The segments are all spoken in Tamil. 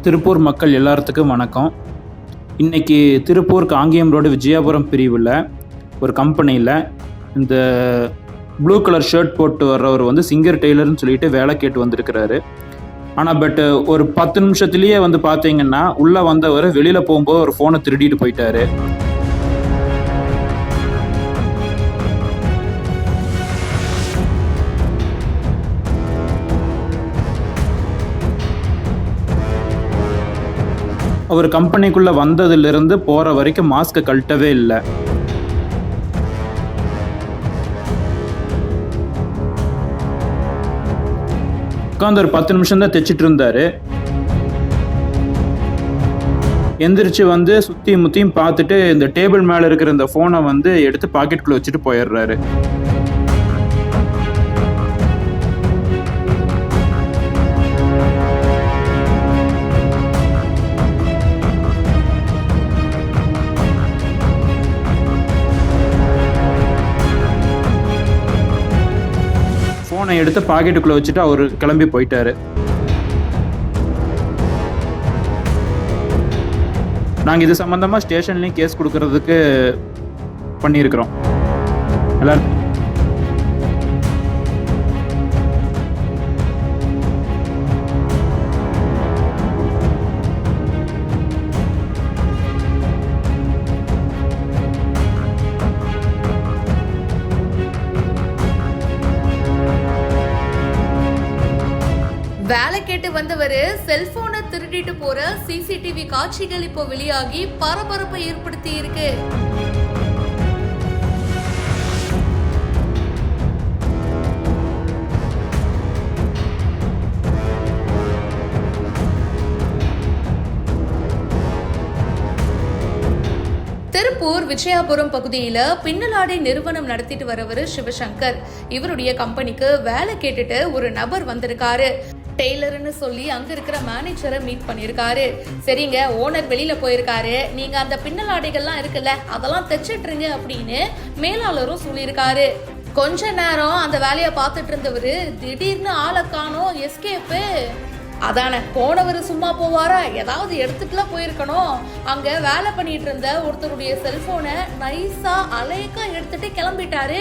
திருப்பூர் மக்கள் எல்லாத்துக்கும் வணக்கம். இன்றைக்கி திருப்பூர் காங்கேயம் ரோடு விஜயாபுரம் பிரிவில் ஒரு கம்பெனியில் இந்த ப்ளூ கலர் ஷர்ட் போட்டு வர்றவர் சிங்கர் டெய்லர்னு சொல்லிட்டு வேலை கேட்டு வந்திருக்கிறாரு. ஆனால் ஒரு 10 நிமிஷத்துலேயே பார்த்தீங்கன்னா உள்ளே வந்தவர் வெளியில் போகும்போது ஒரு ஃபோனை திருடிட்டு போயிட்டாரு. அவர் கம்பெனிக்குள்ளே வந்ததுலேருந்து போகிற வரைக்கும் மாஸ்க்கை கழட்டவே இல்லை. உட்காந்து ஒரு 10 நிமிஷம் தான் தைச்சிட்டு இருந்தார். எந்திரிச்சு சுற்றி முற்றியும் பார்த்துட்டு இந்த டேபிள் மேலே இருக்கிற இந்த ஃபோனை எடுத்து பாக்கெட்டுக்குள்ளே வச்சுட்டு போயிடுறாரு. ஃபோனை எடுத்து பாக்கெட்டுக்குள்ளே வச்சுட்டு அவர் கிளம்பி போயிட்டாரு. நாங்கள் இது சம்மந்தமாக ஸ்டேஷன்லேயும் கேஸ் கொடுக்கறதுக்கு பண்ணியிருக்கிறோம். எல்லாரும் வேலை கேட்டு வந்தவர் செல்போனை திருடிட்டு போற சிசிடிவி காட்சிகள் இப்போ வெளியாகி பரபரப்பை ஏற்படுத்தி இருக்கு. திருப்பூர் விஜயாபுரம் பகுதியில பின்னலாடை நிறுவனம் நடத்திட்டு வரவர் சிவசங்கர். இவருடைய கம்பெனிக்கு வேலை கேட்டுட்டு ஒரு நபர் வந்திருக்காரு. டெய்லர்னு சொல்லி அங்க இருக்கிற மேனேஜரை மீட் பண்ணிருக்காரு. சரிங்க, ஓனர் வெளியில போயிருக்காரு, நீங்க அந்த பின்னலாடைகள்லாம் இருக்குல்ல அதெல்லாம் தைச்சிட்டுருங்க அப்படின்னு மேலாளரும் சொல்லியிருக்காரு. கொஞ்ச நேரம் அந்த வேலையை பார்த்துட்டு இருந்தவரு திடீர்னு ஆளை காணோம், எஸ்கேப்பு. அதானே, போனவர் சும்மா போவாரா, ஏதாவது எடுத்துட்டுலாம் போயிருக்கணும். அங்க வேலை பண்ணிட்டு இருந்த ஒருத்தருடைய செல்போனை நைஸா அலைக்கா எடுத்துட்டு கிளம்பிட்டாரு.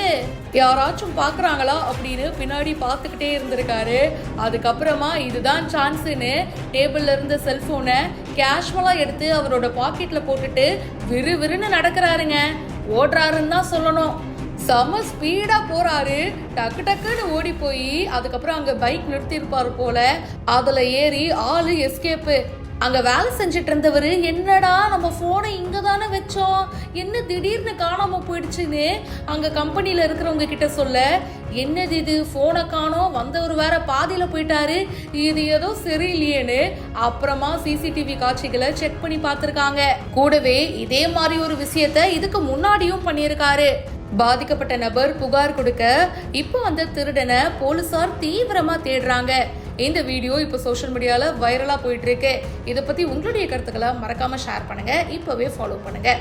யாராச்சும் பாக்குறாங்களா அப்படின்னு பின்னாடி பார்த்துக்கிட்டே இருந்திருக்காரு. அதுக்கப்புறமா இதுதான் சான்ஸ்ன்னு டேபிள்ல இருந்த செல்போனை கேஷுவலா எடுத்து அவரோட பாக்கெட்ல போட்டுட்டு விறுவிறுன்னு நடக்கிறாருங்க. ஓடுறாருன்னு தான் சொல்லணும். செம ஸ்பீடா போறாரு. டக்கு டக்குன்னு ஓடி போய் அதுக்கப்புறம் அங்க பைக் நிறுத்திருப்பாரு போல, அதுல ஏறி ஆளு எஸ்கேப்பு. அங்க வேலை செஞ்சுட்டு இருந்தவரு என்னடா நம்ம போனை இங்க தானே வச்சோம், என்ன திடீர்னு காணாம போயிடுச்சுன்னு அங்க கம்பெனில இருக்கிறவங்க கிட்ட சொல்ல, என்னது இது போனை காணோம், வந்தவர் வேற பாதியில போயிட்டாரு, இது ஏதோ சரியில்லையேன்னு அப்புறமா சிசிடிவி காட்சிகளை செக் பண்ணி பார்த்திருக்காங்க. கூடவே இதே மாதிரி ஒரு விஷயத்த இதுக்கு முன்னாடியும் பண்ணியிருக்காரு. பாதிக்கப்பட்ட நபர் புகார் கொடுக்க இப்போ திருடனை போலீசார் தீவிரமா தேடுறாங்க. இந்த வீடியோ இப்போ சோஷியல் மீடியால வைரலா போயிட்டு இருக்கு. இதை பத்தி உங்களுடைய கருத்துக்களை மறக்காம ஷேர் பண்ணுங்க. இப்பவே ஃபாலோ பண்ணுங்க.